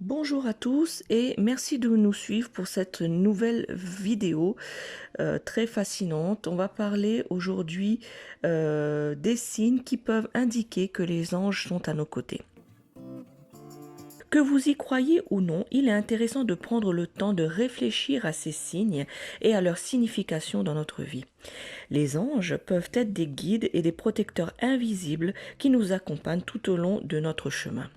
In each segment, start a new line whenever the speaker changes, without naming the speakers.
Bonjour à tous et merci de nous suivre pour cette nouvelle vidéo très fascinante. On va parler aujourd'hui des signes qui peuvent indiquer que les anges sont à nos côtés. Que vous y croyez ou non, il est intéressant de prendre le temps de réfléchir à ces signes et à leur signification dans notre vie. Les anges peuvent être des guides et des protecteurs invisibles qui nous accompagnent tout au long de notre chemin.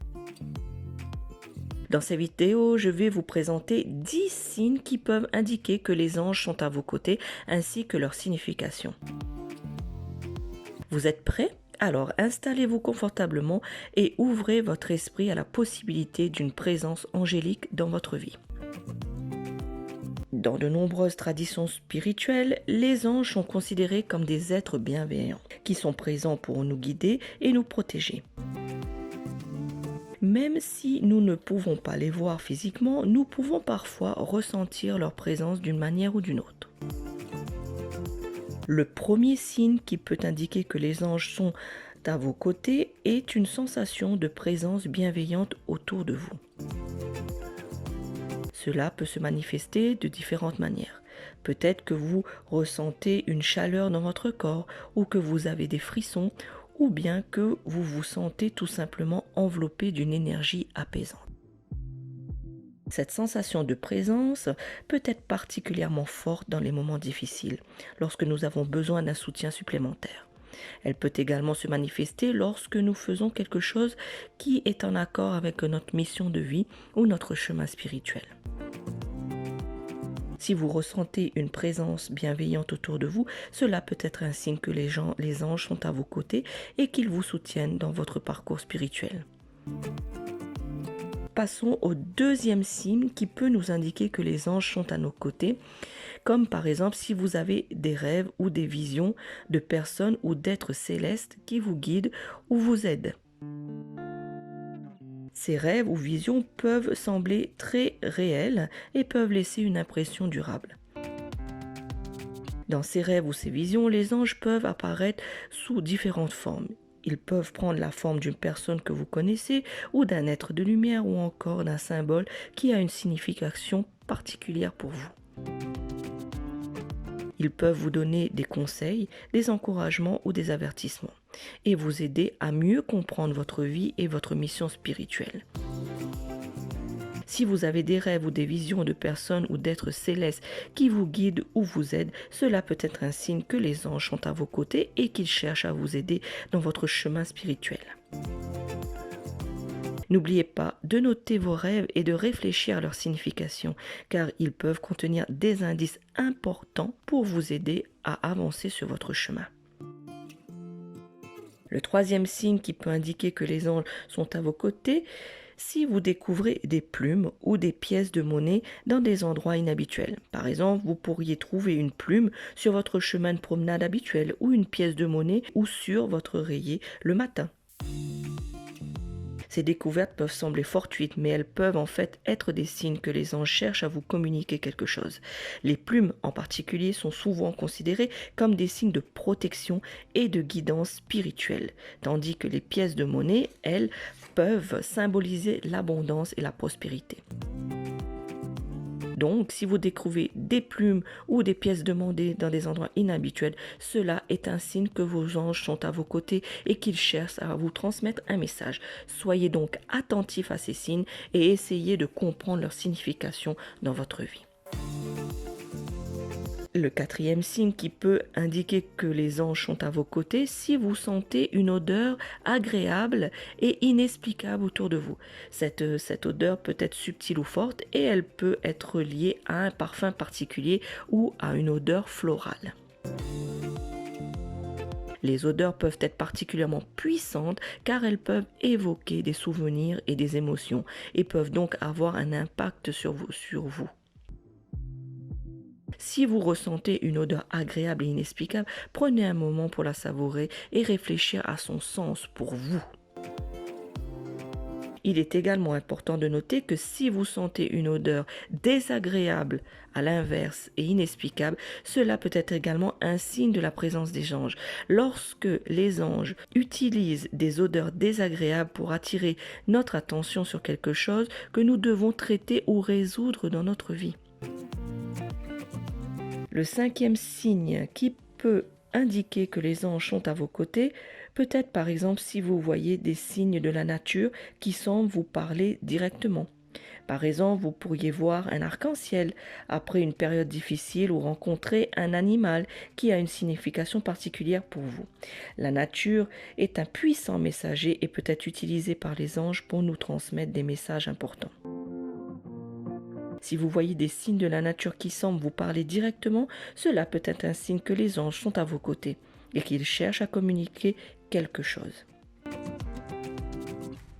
Dans cette vidéo, je vais vous présenter 10 signes qui peuvent indiquer que les anges sont à vos côtés ainsi que leur signification. Vous êtes prêts? Alors installez-vous confortablement et ouvrez votre esprit à la possibilité d'une présence angélique dans votre vie. Dans de nombreuses traditions spirituelles, les anges sont considérés comme des êtres bienveillants qui sont présents pour nous guider et nous protéger. Même si nous ne pouvons pas les voir physiquement, nous pouvons parfois ressentir leur présence d'une manière ou d'une autre. Le premier signe qui peut indiquer que les anges sont à vos côtés est une sensation de présence bienveillante autour de vous. Cela peut se manifester de différentes manières. Peut-être que vous ressentez une chaleur dans votre corps ou que vous avez des frissons ou bien que vous vous sentez tout simplement enveloppé d'une énergie apaisante. Cette sensation de présence peut être particulièrement forte dans les moments difficiles, lorsque nous avons besoin d'un soutien supplémentaire. Elle peut également se manifester lorsque nous faisons quelque chose qui est en accord avec notre mission de vie ou notre chemin spirituel. Si vous ressentez une présence bienveillante autour de vous, cela peut être un signe que les anges sont à vos côtés et qu'ils vous soutiennent dans votre parcours spirituel. Passons au deuxième signe qui peut nous indiquer que les anges sont à nos côtés, comme par exemple si vous avez des rêves ou des visions de personnes ou d'êtres célestes qui vous guident ou vous aident. Ces rêves ou visions peuvent sembler très réels et peuvent laisser une impression durable. Dans ces rêves ou ces visions, les anges peuvent apparaître sous différentes formes. Ils peuvent prendre la forme d'une personne que vous connaissez ou d'un être de lumière ou encore d'un symbole qui a une signification particulière pour vous. Ils peuvent vous donner des conseils, des encouragements ou des avertissements et vous aider à mieux comprendre votre vie et votre mission spirituelle. Si vous avez des rêves ou des visions de personnes ou d'êtres célestes qui vous guident ou vous aident, cela peut être un signe que les anges sont à vos côtés et qu'ils cherchent à vous aider dans votre chemin spirituel. N'oubliez pas de noter vos rêves et de réfléchir à leur signification, car ils peuvent contenir des indices importants pour vous aider à avancer sur votre chemin. Le troisième signe qui peut indiquer que les anges sont à vos côtés, si vous découvrez des plumes ou des pièces de monnaie dans des endroits inhabituels. Par exemple, vous pourriez trouver une plume sur votre chemin de promenade habituel ou une pièce de monnaie ou sur votre oreiller le matin. Ces découvertes peuvent sembler fortuites, mais elles peuvent en fait être des signes que les anges cherchent à vous communiquer quelque chose. Les plumes en particulier sont souvent considérées comme des signes de protection et de guidance spirituelle, tandis que les pièces de monnaie, elles, peuvent symboliser l'abondance et la prospérité. Donc, si vous découvrez des plumes ou des pièces de monnaie dans des endroits inhabituels, cela est un signe que vos anges sont à vos côtés et qu'ils cherchent à vous transmettre un message. Soyez donc attentifs à ces signes et essayez de comprendre leur signification dans votre vie. Le quatrième signe qui peut indiquer que les anges sont à vos côtés, si vous sentez une odeur agréable et inexplicable autour de vous. Cette odeur peut être subtile ou forte et elle peut être liée à un parfum particulier ou à une odeur florale. Les odeurs peuvent être particulièrement puissantes car elles peuvent évoquer des souvenirs et des émotions et peuvent donc avoir un impact sur vous. Si vous ressentez une odeur agréable et inexplicable, prenez un moment pour la savourer et réfléchir à son sens pour vous. Il est également important de noter que si vous sentez une odeur désagréable, à l'inverse et inexplicable, cela peut être également un signe de la présence des anges. Lorsque les anges utilisent des odeurs désagréables pour attirer notre attention sur quelque chose que nous devons traiter ou résoudre dans notre vie. Le cinquième signe qui peut indiquer que les anges sont à vos côtés, peut-être par exemple si vous voyez des signes de la nature qui semblent vous parler directement. Par exemple, vous pourriez voir un arc-en-ciel après une période difficile ou rencontrer un animal qui a une signification particulière pour vous. La nature est un puissant messager et peut être utilisée par les anges pour nous transmettre des messages importants. Si vous voyez des signes de la nature qui semblent vous parler directement, cela peut être un signe que les anges sont à vos côtés et qu'ils cherchent à communiquer quelque chose.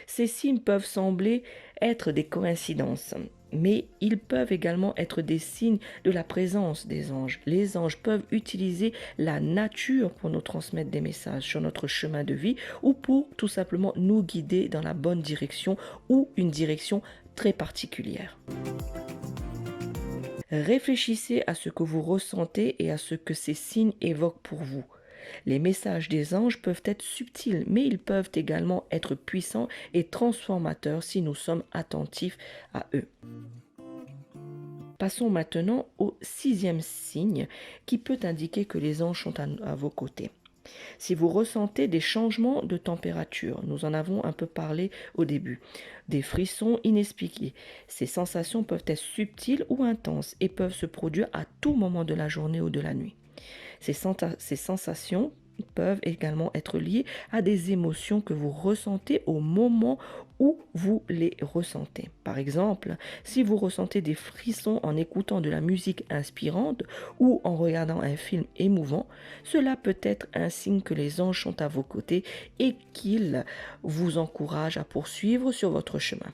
Ces signes peuvent sembler être des coïncidences, mais ils peuvent également être des signes de la présence des anges. Les anges peuvent utiliser la nature pour nous transmettre des messages sur notre chemin de vie ou pour tout simplement nous guider dans la bonne direction ou une direction très particulière. Réfléchissez à ce que vous ressentez et à ce que ces signes évoquent pour vous. Les messages des anges peuvent être subtils, mais ils peuvent également être puissants et transformateurs si nous sommes attentifs à eux. Passons maintenant au sixième signe qui peut indiquer que les anges sont à vos côtés. Si vous ressentez des changements de température, nous en avons un peu parlé au début, des frissons inexpliqués, ces sensations peuvent être subtiles ou intenses et peuvent se produire à tout moment de la journée ou de la nuit. Ces sensations peuvent également être liées à des émotions que vous ressentez au moment où vous les ressentez. Par exemple, si vous ressentez des frissons en écoutant de la musique inspirante ou en regardant un film émouvant, cela peut être un signe que les anges sont à vos côtés et qu'ils vous encouragent à poursuivre sur votre chemin.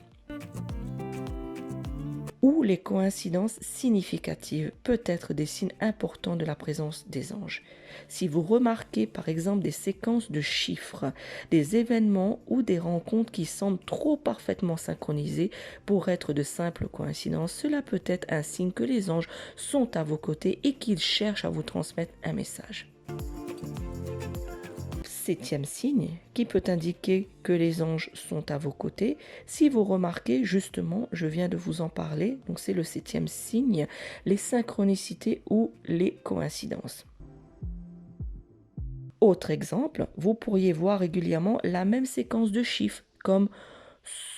Ou les coïncidences significatives peuvent être des signes importants de la présence des anges. Si vous remarquez par exemple des séquences de chiffres, des événements ou des rencontres qui semblent trop parfaitement synchronisées pour être de simples coïncidences, cela peut être un signe que les anges sont à vos côtés et qu'ils cherchent à vous transmettre un message. Septième signe qui peut indiquer que les anges sont à vos côtés. Si vous remarquez, justement, je viens de vous en parler, donc c'est le septième signe, les synchronicités ou les coïncidences. Autre exemple, vous pourriez voir régulièrement la même séquence de chiffres comme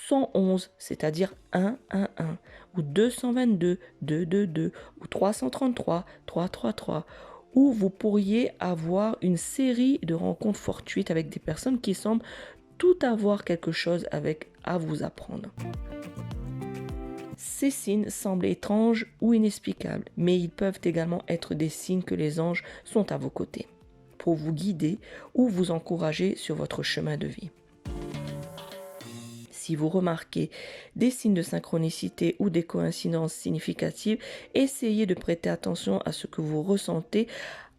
111, c'est-à-dire 1, 1, 1, ou 222, 2, 2, 2, ou 333, 3, 3, 3. Où vous pourriez avoir une série de rencontres fortuites avec des personnes qui semblent tout avoir quelque chose à vous apprendre. Ces signes semblent étranges ou inexplicables, mais ils peuvent également être des signes que les anges sont à vos côtés, pour vous guider ou vous encourager sur votre chemin de vie. Si vous remarquez des signes de synchronicité ou des coïncidences significatives, essayez de prêter attention à ce que vous ressentez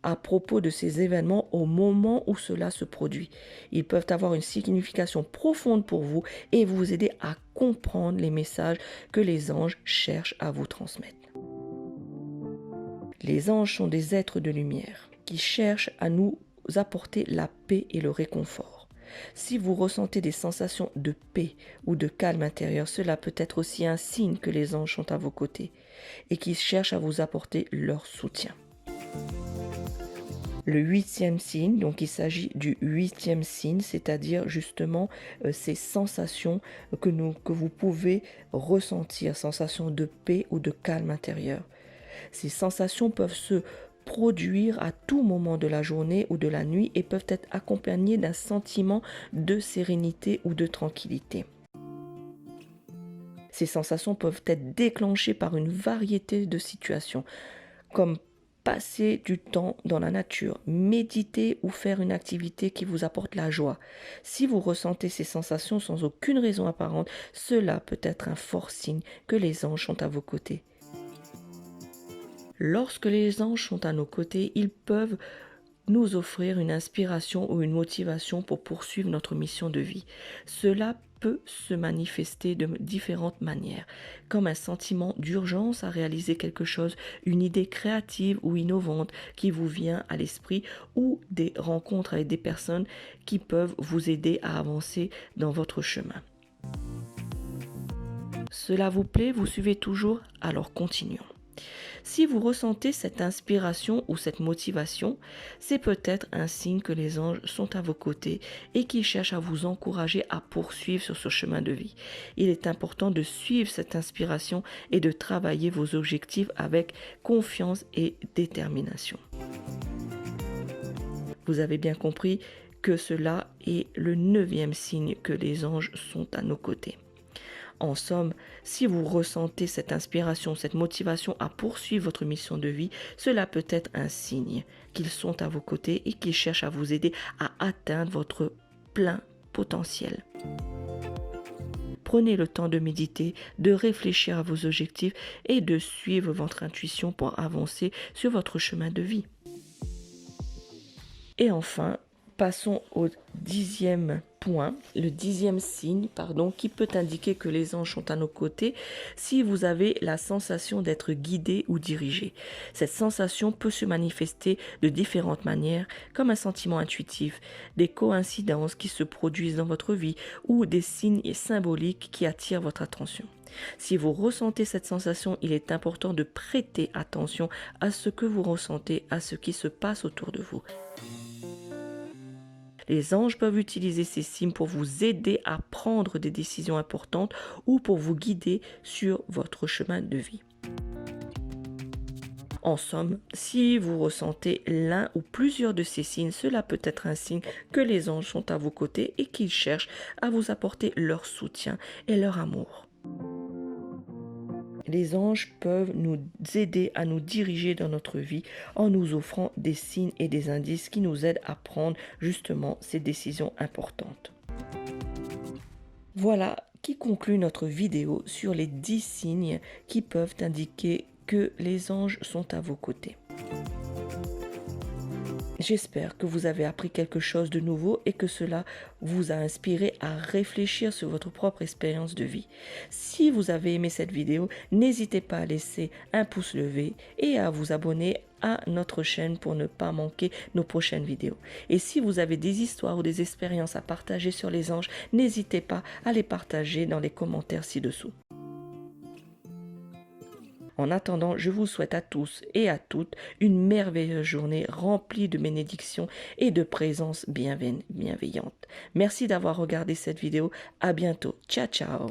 à propos de ces événements au moment où cela se produit. Ils peuvent avoir une signification profonde pour vous et vous aider à comprendre les messages que les anges cherchent à vous transmettre. Les anges sont des êtres de lumière qui cherchent à nous apporter la paix et le réconfort. Si vous ressentez des sensations de paix ou de calme intérieur, cela peut être aussi un signe que les anges sont à vos côtés et qu'ils cherchent à vous apporter leur soutien. Le huitième signe, donc il s'agit du huitième signe, c'est-à-dire justement ces sensations que vous pouvez ressentir, sensations de paix ou de calme intérieur. Ces sensations peuvent se produire à tout moment de la journée ou de la nuit et peuvent être accompagnées d'un sentiment de sérénité ou de tranquillité. Ces sensations peuvent être déclenchées par une variété de situations, comme passer du temps dans la nature, méditer ou faire une activité qui vous apporte la joie. Si vous ressentez ces sensations sans aucune raison apparente, cela peut être un fort signe que les anges sont à vos côtés. Lorsque les anges sont à nos côtés, ils peuvent nous offrir une inspiration ou une motivation pour poursuivre notre mission de vie. Cela peut se manifester de différentes manières, comme un sentiment d'urgence à réaliser quelque chose, une idée créative ou innovante qui vous vient à l'esprit, ou des rencontres avec des personnes qui peuvent vous aider à avancer dans votre chemin. Cela vous plaît, vous suivez toujours? Alors continuons. Si vous ressentez cette inspiration ou cette motivation, c'est peut-être un signe que les anges sont à vos côtés et qu'ils cherchent à vous encourager à poursuivre sur ce chemin de vie. Il est important de suivre cette inspiration et de travailler vos objectifs avec confiance et détermination. Vous avez bien compris que cela est le 9e signe que les anges sont à nos côtés. En somme, si vous ressentez cette inspiration, cette motivation à poursuivre votre mission de vie, cela peut être un signe qu'ils sont à vos côtés et qu'ils cherchent à vous aider à atteindre votre plein potentiel. Prenez le temps de méditer, de réfléchir à vos objectifs et de suivre votre intuition pour avancer sur votre chemin de vie. Et enfin, passons au 10e point, le 10e signe, qui peut indiquer que les anges sont à nos côtés si vous avez la sensation d'être guidé ou dirigé. Cette sensation peut se manifester de différentes manières, comme un sentiment intuitif, des coïncidences qui se produisent dans votre vie ou des signes symboliques qui attirent votre attention. Si vous ressentez cette sensation, il est important de prêter attention à ce que vous ressentez, à ce qui se passe autour de vous. Les anges peuvent utiliser ces signes pour vous aider à prendre des décisions importantes ou pour vous guider sur votre chemin de vie. En somme, si vous ressentez l'un ou plusieurs de ces signes, cela peut être un signe que les anges sont à vos côtés et qu'ils cherchent à vous apporter leur soutien et leur amour. Les anges peuvent nous aider à nous diriger dans notre vie en nous offrant des signes et des indices qui nous aident à prendre justement ces décisions importantes. Voilà qui conclut notre vidéo sur les 10 signes qui peuvent indiquer que les anges sont à vos côtés. J'espère que vous avez appris quelque chose de nouveau et que cela vous a inspiré à réfléchir sur votre propre expérience de vie. Si vous avez aimé cette vidéo, n'hésitez pas à laisser un pouce levé et à vous abonner à notre chaîne pour ne pas manquer nos prochaines vidéos. Et si vous avez des histoires ou des expériences à partager sur les anges, n'hésitez pas à les partager dans les commentaires ci-dessous. En attendant, je vous souhaite à tous et à toutes une merveilleuse journée remplie de bénédictions et de présence bienveillante. Merci d'avoir regardé cette vidéo. À bientôt. Ciao, ciao.